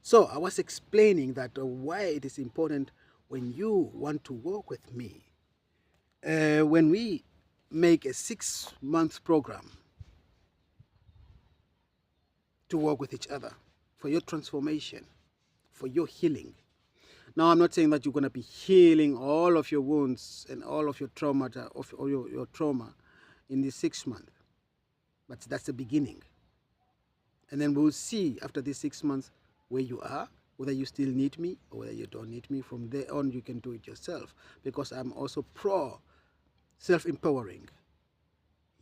So I was explaining that why it is important when you want to work with me. When we make a 6 month program to work with each other for your transformation, for your healing. Now, I'm not saying that you're going to be healing all of your wounds and all of your trauma, your trauma in these 6 months, but that's the beginning. And then we'll see after these 6 months where you are, whether you still need me or whether you don't need me. From there on, you can do it yourself, because I'm also pro self-empowering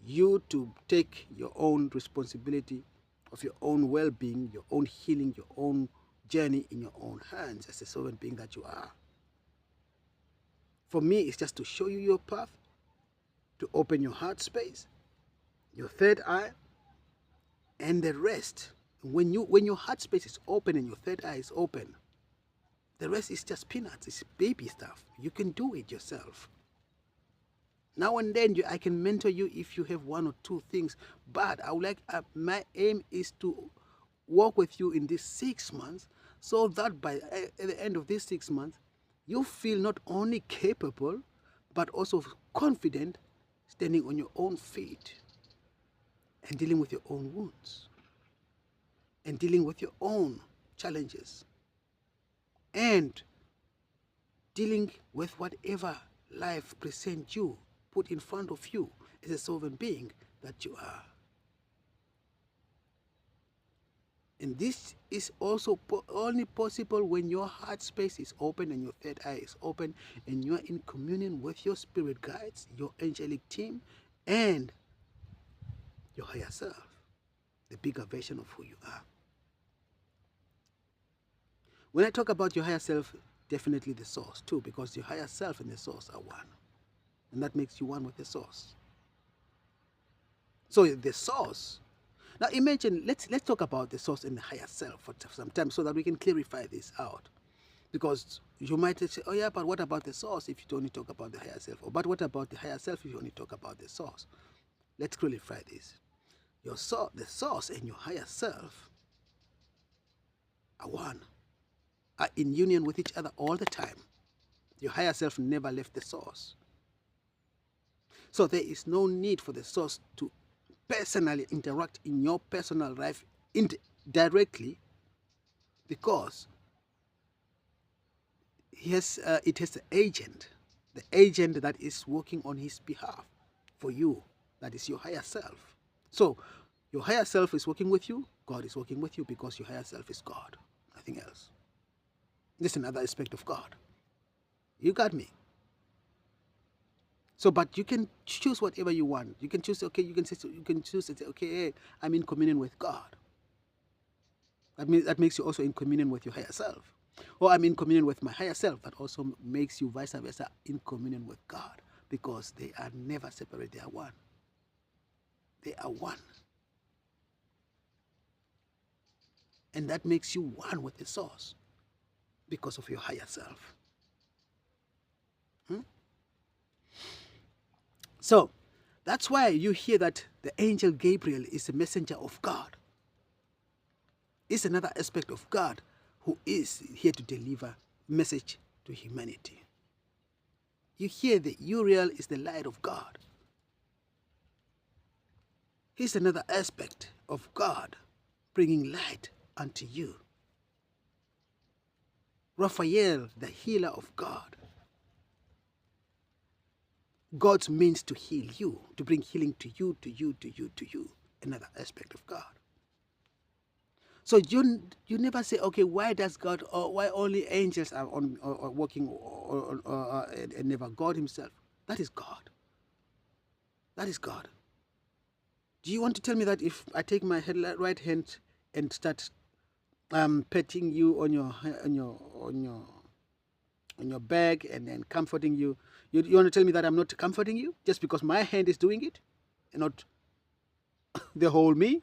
you to take your own responsibility of your own well-being, your own healing, your own journey in your own hands as a servant being that you are. For me, it's just to show you your path, to open your heart space, your third eye, and the rest. When your heart space is open and your third eye is open, the rest is just peanuts. It's baby stuff. You can do it yourself. Now and then I can mentor you if you have one or two things, but I would like my aim is to work with you in these 6 months, so that by at the end of these 6 months, you feel not only capable but also confident, standing on your own feet and dealing with your own wounds and dealing with your own challenges and dealing with whatever life presents you, put in front of you as a sovereign being that you are. And this is also only possible when your heart space is open and your third eye is open and you are in communion with your spirit guides, your angelic team, and your higher self, the bigger version of who you are. When I talk about your higher self, definitely the source too, because your higher self and the source are one. And that makes you one with the source. So the source. Now imagine, let's talk about the source and the higher self for some time so that we can clarify this out. Because you might say, oh yeah, but what about the source if you only talk about the higher self? Or but what about the higher self if you only talk about the source? Let's clarify this. The source and your higher self are one, are in union with each other all the time. Your higher self never left the source. So there is no need for the source to personally interact in your personal life directly, because it has the agent that is working on his behalf for you. That is your higher self. So your higher self is working with you. God is working with you because your higher self is God, nothing else. This is another aspect of God. You got me? So, but you can choose whatever you want. You can choose, okay, you can choose to say, okay, hey, I'm in communion with God. That makes you also in communion with your higher self. Or I'm in communion with my higher self. That also makes you vice versa in communion with God, because they are never separate. They are one. They are one. And that makes you one with the source because of your higher self. So that's why you hear that the angel Gabriel is a messenger of God. It's another aspect of God who is here to deliver message to humanity. You hear that Uriel is the light of God. He's another aspect of God bringing light unto you. Raphael, the healer of God. God's means to heal you, to bring healing to you, to you, to you, to you. Another aspect of God. So you never say, okay, why does God, or why only angels are working, and never God himself? That is God. That is God. Do you want to tell me that if I take my right hand and start petting you on your back and then comforting you, you want to tell me that I'm not comforting you just because my hand is doing it and not the whole me?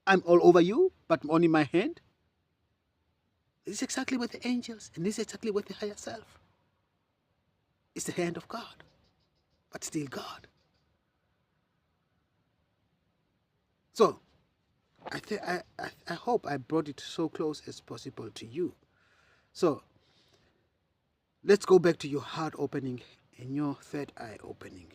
I'm all over you, but only my hand? This is exactly what the angels, and this is exactly what the higher self. It's the hand of God, but still God. So, I hope I brought it so close as possible to you. So let's go back to your heart opening and your third eye opening.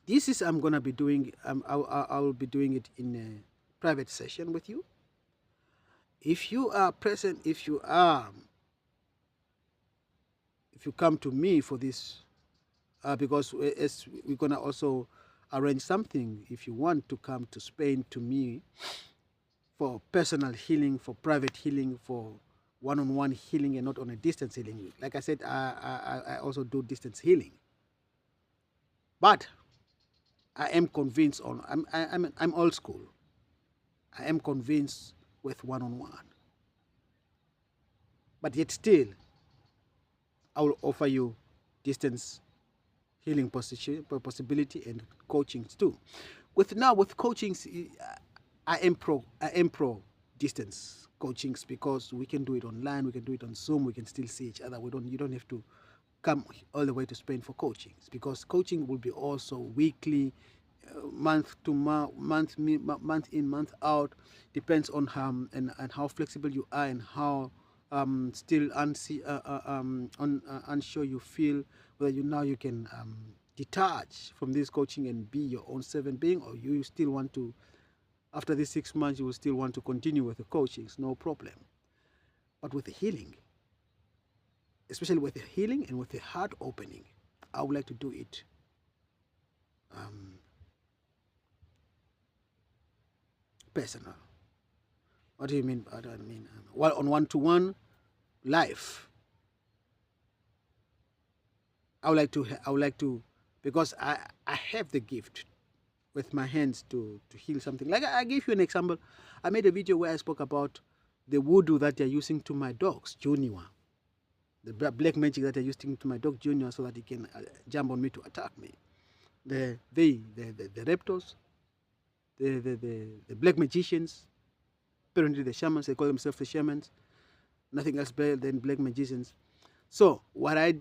This is I'm gonna be doing. I will be doing it in a private session with you. If you are present, if you come to me for this, because as we're gonna also arrange something. If you want to come to Spain to me for personal healing, for private healing, for one-on-one healing, and not on a distance healing. Like I said, I also do distance healing, but I am convinced I'm old school. I am convinced with one-on-one, but yet still I will offer you distance healing possibility and coachings too. With coachings, I am pro distance coachings, because we can do it online, we can do it on Zoom, we can still see each other. You don't have to come all the way to Spain for coachings, because coaching will be also weekly, month to month in, month out. Depends on and how flexible you are, and how still unsure you feel, whether you can detach from this coaching and be your own servant being, or you still want to, after these 6 months, you will still want to continue with the coachings. No problem. But with the healing, especially with the healing and with the heart opening, I would like to do it personal. What do you mean? I don't mean well, on one-to-one life. I would like to, because I have the gift with my hands to heal something. Like I gave you an example. I made a video where I spoke about the voodoo that they're using to my dogs, Junior. The black magic that they're using to my dog Junior, so that he can jump on me to attack me. The reptiles, the black magicians, apparently the shamans, they call themselves the shamans, nothing else better than black magicians. So what I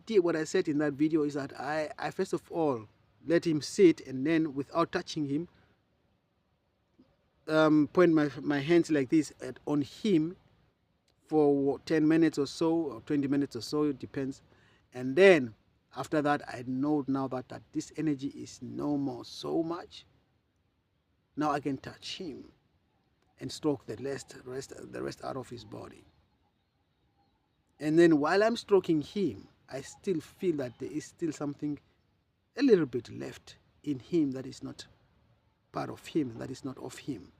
said in that video is that I first of all let him sit, and then without touching him, point my hands like this on him for 10 minutes or so, or 20 minutes or so, it depends. And then after that, I know now that this energy is no more so much. Now I can touch him and stroke the rest out of his body. And then while I'm stroking him, I still feel that there is still something a little bit left in him that is not part of him, that is not of him.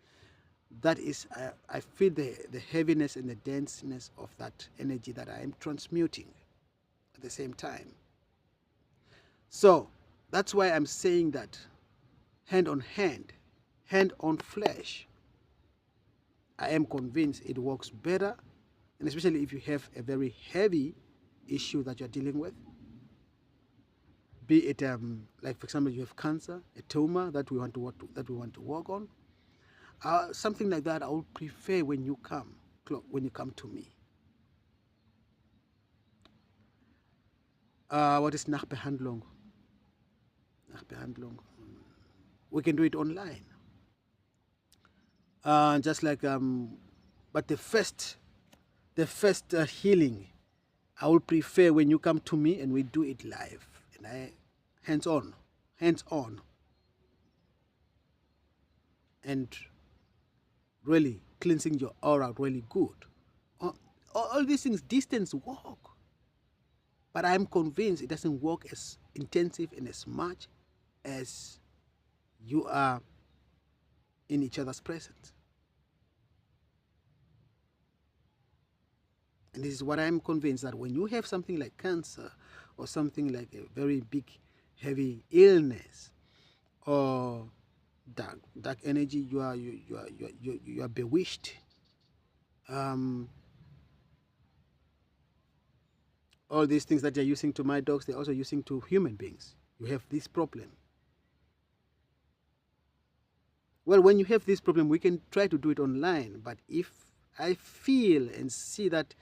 That is, I feel the heaviness and the denseness of that energy that I am transmuting at the same time. So that's why I'm saying that hand on hand, hand on flesh, I am convinced it works better, and especially if you have a very heavy issue that you're dealing with, be it like for example you have cancer, a tumor that we want to work on, something like that. I would prefer when you come to me. What is Nachbehandlung? Nachbehandlung. We can do it online. Just like but the first healing, I would prefer when you come to me and we do it live, and I hands on, and really cleansing your aura really good. All these things, distance work, but I'm convinced it doesn't work as intensive and as much as you are in each other's presence. And this is what I'm convinced, that when you have something like cancer, or something like a very big, heavy illness, or dark energy, you are bewitched. All these things that they're using to my dogs, they're also using to human beings. You have this problem. Well, when you have this problem, we can try to do it online. But if I feel and see that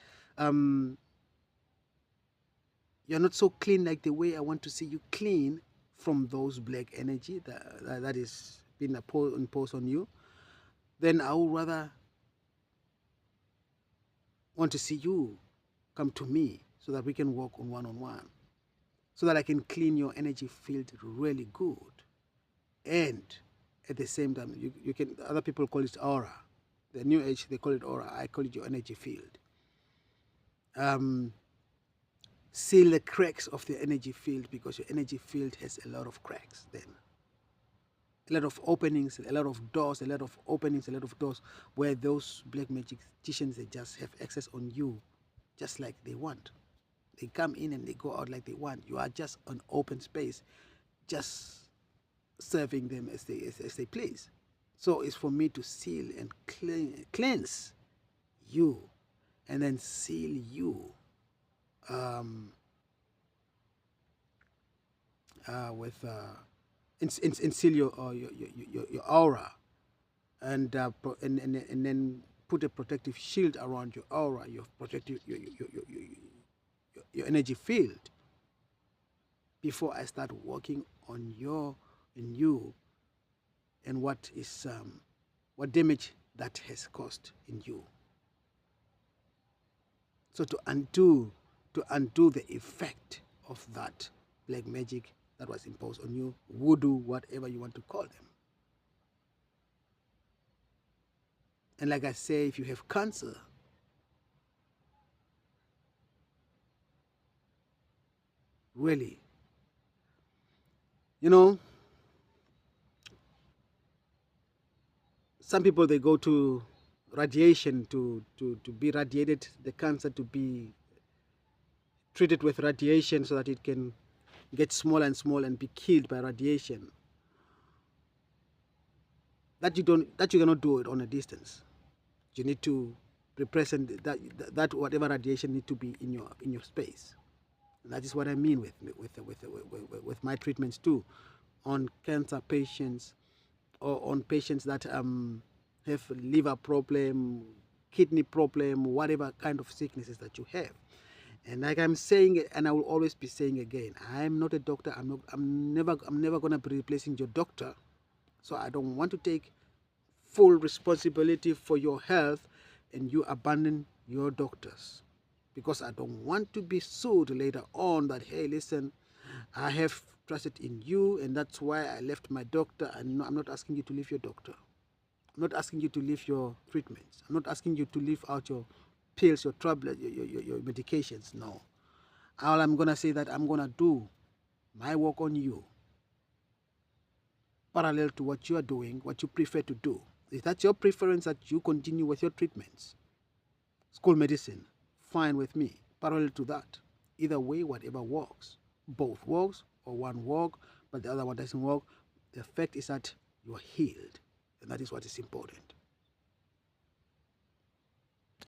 you're not so clean like the way I want to see you clean from those black energy that is being imposed on you, then I would rather want to see you come to me so that we can work on one, so that I can clean your energy field really good. And at the same time, you can, other people call it aura. The new age, they call it aura. I call it your energy field. Seal the cracks of the energy field, because your energy field has a lot of cracks then. A lot of openings, a lot of doors, a lot of openings, a lot of doors where those black magicians, they just have access on you just like they want. They come in and they go out like they want. You are just an open space, just serving them as they please. So it's for me to seal and cleanse you, and then seal you with and seal your aura, and then put a protective shield around your aura, your protective your energy field, before I start working on you and what damage that has caused in you. So to undo the effect of that black magic that was imposed on you, voodoo, whatever you want to call them. And like I say, if you have cancer, really, you know, some people, they go to radiation to be radiated, the cancer to be treated with radiation so that it can get smaller and smaller and be killed by radiation. That you cannot do it on a distance. You need to represent that whatever radiation need to be in your space. And that is what I mean with my treatments too, on cancer patients, or on patients that have liver problem, kidney problem, whatever kind of sicknesses that you have. And like I'm saying, and I will always be saying again, I'm not a doctor. I'm never going to be replacing your doctor. So I don't want to take full responsibility for your health and you abandon your doctors, because I don't want to be sued later on that, hey, listen, I have trusted in you and that's why I left my doctor. And no, I'm not asking you to leave your doctor. I'm not asking you to leave your treatments. I'm not asking you to leave out your pills, your tablets, your medications. No. All I'm going to say that I'm going to do my work on you parallel to what you are doing, what you prefer to do. If that's your preference that you continue with your treatments, school medicine, fine with me. Parallel to that, either way, whatever works. Both works or one work, but the other one doesn't work. The fact is that you are healed, and that is what is important.